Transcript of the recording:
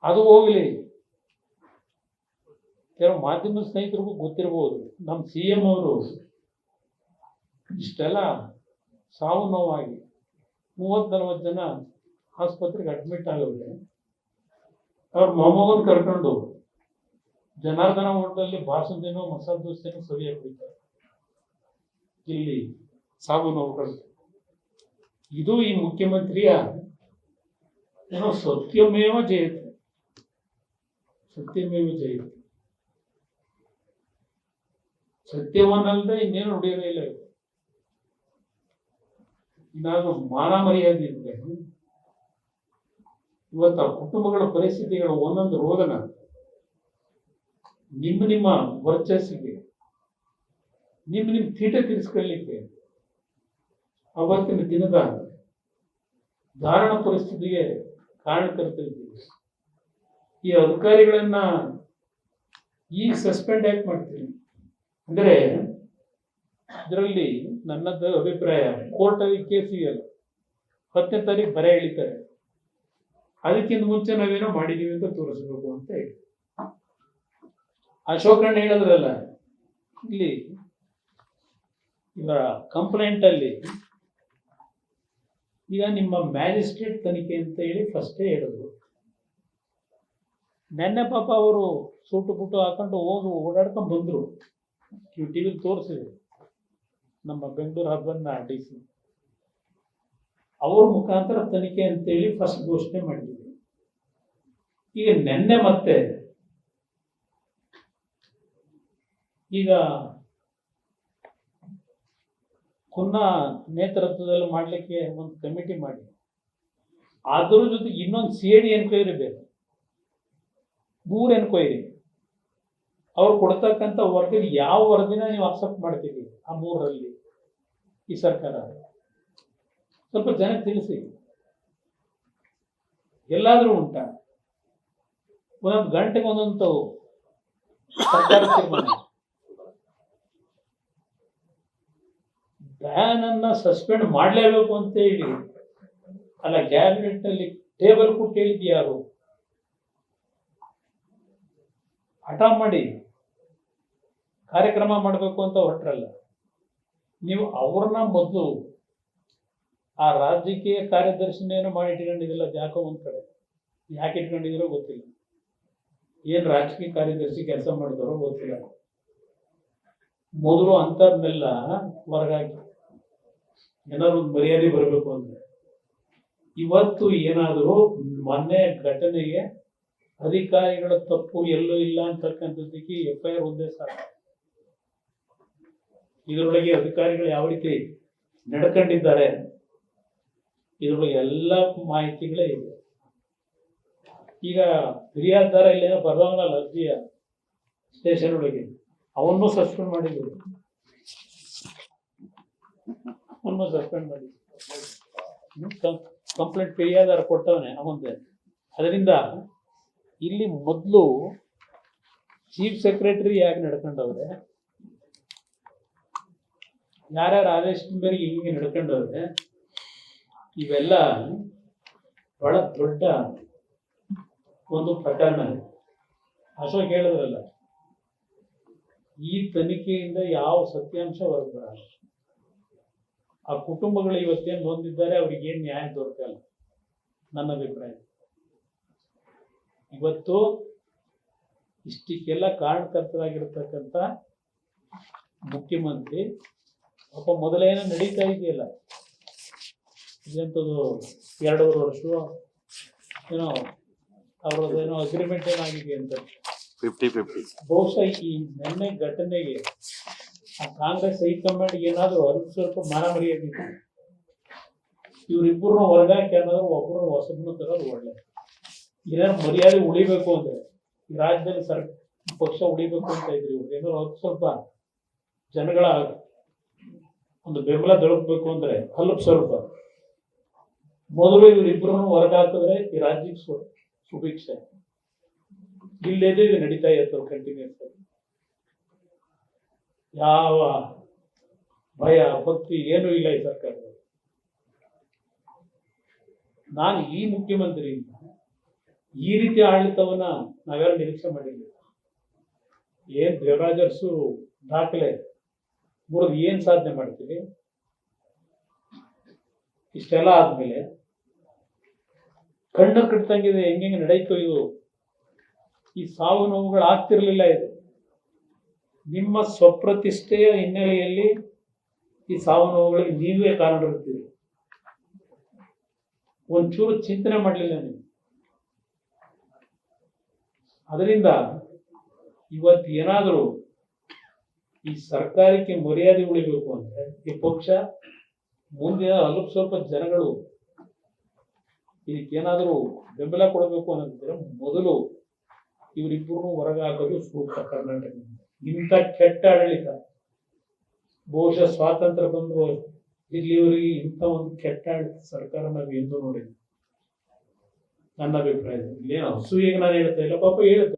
ಅದು ಹೋಗಲಿ, ಕೆಲವು ಮಾಧ್ಯಮ ಸ್ನೇಹಿತರಿಗೂ ಗೊತ್ತಿರಬಹುದು, ನಮ್ಮ CM ಅವರು ಇಷ್ಟೆಲ್ಲ ಸಾವು ನೋವಾಗಿ 30-40 ಜನ ಆಸ್ಪತ್ರೆಗೆ ಅಡ್ಮಿಟ್ ಆಗೋದ್ರೆ ಅವ್ರ ಮೊಮ್ಮಗನ್ ಕರ್ಕೊಂಡು ಜನಾರ್ದನ ಹೋಟೆಲಲ್ಲಿ ಬಾಸುಂದಿನೋ ಮಸಾಲೆ ದೋಸೆನೋ ಸವಿಯಾಗಿ ಕುಡಿತಾರೆ. ಇಲ್ಲಿ ಸಾವು ನೋವುಗಳು. ಇದು ಈ ಮುಖ್ಯಮಂತ್ರಿಯ ಏನೋ ಸತ್ಯಮೇವ ಜಯತೆ, ಸತ್ಯಮೇವ ಜಯತೆ. ಸತ್ಯವನ್ನಲ್ಲದೆ ಇನ್ನೇನು ನುಡಿಯೋದೇ ಇಲ್ಲ. ನಾನು ಮಾನ ಮರ್ಯಾದೆ ಇದ್ರೆ ಇವತ್ತು ಆ ಕುಟುಂಬಗಳ ಪರಿಸ್ಥಿತಿಗಳು ಒಂದೊಂದು ರೋದನ ನಿಮ್ಮ ವರ್ಚಸ್ಸಿಗೆ, ನಿಮ್ಮ ತೀಟ ತೀರಿಸ್ಕೊಳ್ಳಿಕ್ಕೆ ಅವತ್ತಿನ ದಿನದ ಧಾರಣ ಪರಿಸ್ಥಿತಿಗೆ ಕಾರಣಕರ್ತಿದ್ದೀವಿ. ಈ ಅಧಿಕಾರಿಗಳನ್ನ ಈಗ ಸಸ್ಪೆಂಡ್ ಯಾಕೆ ಮಾಡ್ತೀನಿ ಅಂದ್ರೆ, ಇದರಲ್ಲಿ ನನ್ನದು ಅಭಿಪ್ರಾಯ, ಕೋರ್ಟಲ್ಲಿ ಕೇಸ್ ಇದೆಯಲ್ಲ 10ನೇ ತಾರೀಕು ಬರೆ ಎಳಿತಾರೆ, ಅದಕ್ಕಿಂತ ಮುಂಚೆ ನಾವೇನೋ ಮಾಡಿದೀವಿ ಅಂತ ತೋರಿಸ್ಬೇಕು ಅಂತ ಹೇಳಿ ಅಶೋಕಣ್ಣ ಹೇಳಿದ್ರಲ್ಲ. ಇಲ್ಲಿ ಇವರ ಕಂಪ್ಲೇಂಟ್ ಅಲ್ಲಿ ಈಗ ನಿಮ್ಮ ಮ್ಯಾಜಿಸ್ಟ್ರೇಟ್ ತನಿಖೆ ಅಂತ ಹೇಳಿ ಫಸ್ಟೇ ಹೇಳಿದ್ರು. ನೆನ್ನೆ ಪಾಪ ಅವರು ಸೂಟು ಪುಟ್ಟು ಹಾಕೊಂಡು ಹೋಗಿ ಓಡಾಡ್ಕೊಂಡು ಬಂದ್ರು. ಟಿವಿ ತೋರಿಸಿದ್ರು ನಮ್ಮ ಬೆಂಗಳೂರು ಹಬ್ಬನ್ನ DC ಅವ್ರ ಮುಖಾಂತರ ತನಿಖೆ ಅಂತೇಳಿ ಫಸ್ಟ್ ಘೋಷಣೆ ಮಾಡಿದ್ವಿ. ಈಗ ನೆನ್ನೆ ಮತ್ತೆ ಈಗ ಕುನ್ನ ನೇತೃತ್ವದಲ್ಲಿ ಮಾಡ್ಲಿಕ್ಕೆ ಒಂದು ಕಮಿಟಿ ಮಾಡಿ ಅದ್ರ ಜೊತೆಗೆ ಇನ್ನೊಂದು CID ಎನ್ಕ್ವೈರಿ ಬೇಕು, 3 ಎನ್ಕ್ವೈರಿ. ಅವ್ರು ಕೊಡ್ತಕ್ಕಂಥ ವರದಿ ಯಾವ ವರದಿನ ನೀವು ಅಕ್ಸೆಪ್ಟ್ ಮಾಡ್ತೀವಿ ಆ 3ರಲ್ಲಿ ಈ ಸರ್ಕಾರ ಸ್ವಲ್ಪ ಜನ ತಿಳಿಸಿ. ಎಲ್ಲಾದ್ರೂ ಉಂಟಾ? ಒಂದೊಂದು ಗಂಟೆಗೆ ಒಂದೊಂದು ಸರ್ಕಾರ ತೀರ್ಮಾನ. ಬ್ಯಾನ್ ಅನ್ನ ಸಸ್ಪೆಂಡ್ ಮಾಡಲೇಬೇಕು ಅಂತ ಹೇಳಿ ಅಲ್ಲ, ಕ್ಯಾಬಿನೆಟ್ ನಲ್ಲಿ ಟೇಬಲ್ ಕೊಟ್ಟು ಹೇಳಿದ್ಯಾರು? ಯಾರು? ಹಠ ಮಾಡಿ ಕಾರ್ಯಕ್ರಮ ಮಾಡಬೇಕು ಅಂತ ಹೊರಟ್ರಲ್ಲ ನೀವು. ಅವ್ರನ್ನ ಮೊದಲು ಆ ರಾಜಕೀಯ ಕಾರ್ಯದರ್ಶಿನೇನೋ ಮಾಡಿ ಇಟ್ಕೊಂಡಿದ್ದಿಲ್ಲ, ಯಾಕೋ ಒಂದ್ ಕಡೆ ಯಾಕೆ ಇಟ್ಕೊಂಡಿದಿರೋ ಗೊತ್ತಿಲ್ಲ. ಏನ್ ರಾಜಕೀಯ ಕಾರ್ಯದರ್ಶಿ ಕೆಲಸ ಮಾಡಿದಾರೋ ಗೊತ್ತಿಲ್ಲ. ಮೊದಲು ಅಂತರ್ನೆಲ್ಲ ಹೊರಗಾಗಿ ಏನಾದ್ರು ಒಂದು ಮರ್ಯಾದೆ ಬರಬೇಕು ಅಂದ್ರೆ. ಇವತ್ತು ಏನಾದರೂ ಮೊನ್ನೆ ಘಟನೆಗೆ ಅಧಿಕಾರಿಗಳ ತಪ್ಪು ಎಲ್ಲೂ ಇಲ್ಲ ಅಂತಕ್ಕಂಥದ್ದಕ್ಕೆ FIR ಒಂದೇ ಸಾಕು. ಇದರೊಳಗೆ ಅಧಿಕಾರಿಗಳು ಯಾವ ರೀತಿ ನಡ್ಕೊಂಡಿದ್ದಾರೆ ಇದರೊಳಗೆ ಎಲ್ಲ ಮಾಹಿತಿಗಳೇ ಇದೆ. ಈಗ ಫಿರ್ಯಾದಾರ ಇಲ್ಲೇನೋ ಬರೋನಲ್ಲ ಅರ್ಜಿಯ ಸ್ಟೇಷನ್ ಒಳಗೆ, ಅವನ್ನೂ ಸಸ್ಪೆಂಡ್ ಮಾಡಿದ್ರು, ಅವನ್ನೂ ಸಸ್ಪೆಂಡ್ ಮಾಡಿದ್ರು. ಕಂಪ್ಲೇಂಟ್ ಫಿರ್ಯಾದಾರ ಕೊಟ್ಟವನೇ ಅವಂದೇ. ಅದರಿಂದ ಇಲ್ಲಿ ಮೊದಲು ಚೀಫ್ ಸೆಕ್ರೆಟರಿ ಯಾಕೆ ನಡ್ಕೊಂಡವ್ರೆ, ಯಾರ್ಯಾರ ಆದೇಶದ ಮೇರೆಗೆ ಹಿಂಗೆ ನಡ್ಕೊಂಡವ್ರೆ, ಇವೆಲ್ಲ ಬಹಳ ದೊಡ್ಡ ಒಂದು ಪ್ರಕರಣ. ಅಶೋಕ್ ಹೇಳಿದ್ರಲ್ಲ, ಈ ತನಿಖೆಯಿಂದ ಯಾವ ಸತ್ಯಾಂಶ ಹೊರಗೆ ಬರಲ್ಲ. ಆ ಕುಟುಂಬಗಳು ಇವತ್ತೇನು ಹೊಂದಿದ್ದಾರೆ ಅವ್ರಿಗೇನು ನ್ಯಾಯ ದೊರಕಲ್ಲ ನನ್ನ ಅಭಿಪ್ರಾಯ. ಇವತ್ತು ಇಷ್ಟಕ್ಕೆಲ್ಲ ಕಾರಣಕರ್ತರಾಗಿರ್ತಕ್ಕಂಥ ಮುಖ್ಯಮಂತ್ರಿ ಪಾಪ ಮೊದಲೇನೋ ನಡೀತಾ ಇದೆಯಲ್ಲ, ಇದಂಥದ್ದು 2.5 ವರ್ಷ ಏನೋ ಅವ್ರದ್ದೇನೋ ಅಗ್ರಿಮೆಂಟ್ ಏನಾಗಿದೆ ಅಂತ 50-50. ಬಹುಶಃ ಈ ನೆನ್ನೆ ಘಟನೆಗೆ ಆ ಕಾಂಗ್ರೆಸ್ ಹೈಕಮಾಂಡ್ ಏನಾದ್ರು ಸ್ವಲ್ಪ ಮಾನ ಮರ್ಯಾದಿದೆ. ಇವ್ರಿಬ್ಬರನ್ನ ಹೊರಗಾಕಿ ಏನಾದ್ರು ಒಬ್ಬರು ಹೊಸಬ್ನ ತರೋದು ಒಳ್ಳೆ. ಏನಾದ್ರು ಮರ್ಯಾದೆ ಉಳಿಬೇಕು ಅಂದ್ರೆ ಈ ರಾಜ್ಯದಲ್ಲಿ ಪಕ್ಷ ಉಳಿಬೇಕು ಅಂತ ಇದ್ರಿ ಇವ್ರು ಏನಾದ್ರು ಸ್ವಲ್ಪ ಜನಗಳ ಒಂದು ಬೆಂಬಲ ದೊರಕಬೇಕು ಅಂದ್ರೆ ಸ್ವಲ್ಪ ಮೊದಲು ಇವರಿಬ್ಬರನ್ನು ಹೊರಗಾಕಿದ್ರೆ ಈ ರಾಜ್ಯಕ್ಕೆ ಸುಭಿಕ್ಷೆ. ಇಲ್ಲೇದೇ ಇದು ನಡೀತಾ ಇರ್ತವೆ ಕಂಟಿನ್ಯೂಸ್ ಆಗಿ. ಯಾವ ಭಯ ಭಕ್ತಿ ಏನೂ ಇಲ್ಲ ಈ ಸರ್ಕಾರದಲ್ಲಿ. ನಾನು ಈ ಮುಖ್ಯಮಂತ್ರಿಯಿಂದ ಈ ರೀತಿ ಆಡಳಿತವನ್ನ ನಾವ್ಯಾರು ನಿರೀಕ್ಷೆ ಮಾಡಿರ್ಲಿಲ್ಲ. ಏನ್ ದೇವರಾಜರ್ಸು ದಾಖಲೆ ಮುರಿದು ಏನ್ ಸಾಧನೆ ಮಾಡ್ತೀವಿ? ಇಷ್ಟೆಲ್ಲ ಆದ್ಮೇಲೆ ಕಣ್ಣು ಕಟ್ತಂಗಿದೆ ಹೆಂಗೆ ನಡೆಯಿತು ಇದು. ಈ ಸಾವು ನೋವುಗಳು ಆಗ್ತಿರ್ಲಿಲ್ಲ. ಇದು ನಿಮ್ಮ ಸ್ವಪ್ರತಿಷ್ಠೆಯ ಹಿನ್ನೆಲೆಯಲ್ಲಿ ಈ ಸಾವು ನೋವುಗಳಿಗೆ ನೀವೇ ಕಾರಣರಿರ್ತೀರಿ. ಒಂಚೂರು ಚಿಂತನೆ ಮಾಡಲಿಲ್ಲ ನೀವು. ಅದರಿಂದ ಇವತ್ತು ಏನಾದರೂ ಈ ಸರ್ಕಾರಕ್ಕೆ ಮರ್ಯಾದೆ ಉಳಿಬೇಕು ಅಂದ್ರೆ ಈ ಪಕ್ಷ ಮುಂದಿನ ಅಲ್ಪ ಸ್ವಲ್ಪ ಜನಗಳು ಇದಕ್ಕೇನಾದರೂ ಬೆಂಬಲ ಕೊಡಬೇಕು ಅನ್ನೋದಿದ್ರೆ ಮೊದಲು ಇವರಿಬ್ಬರನ್ನು ಹೊರಗೆ ಹಾಕೋದು ಸೂಕ್ತ. ಕರ್ನಾಟಕದಿಂದ ಇಂಥ ಕೆಟ್ಟ ಆಡಳಿತ ಬಹುಶಃ ಸ್ವಾತಂತ್ರ್ಯ ಬಂದು ಇಲ್ಲಿವರೆಗೆ ಇಂಥ ಒಂದು ಕೆಟ್ಟ ಆಡಳಿತ ಸರ್ಕಾರ ನಾವು ಎಂದು ನೋಡಿದ್ವಿ. ನನ್ನ ಅಭಿಪ್ರಾಯ ಇಲ್ಲೇನು ಅಸೂಯೆಗೆ ನಾನು ಹೇಳ್ತಾ ಇಲ್ಲ, ಪಾಪ ಹೇಳುತ್ತೆ.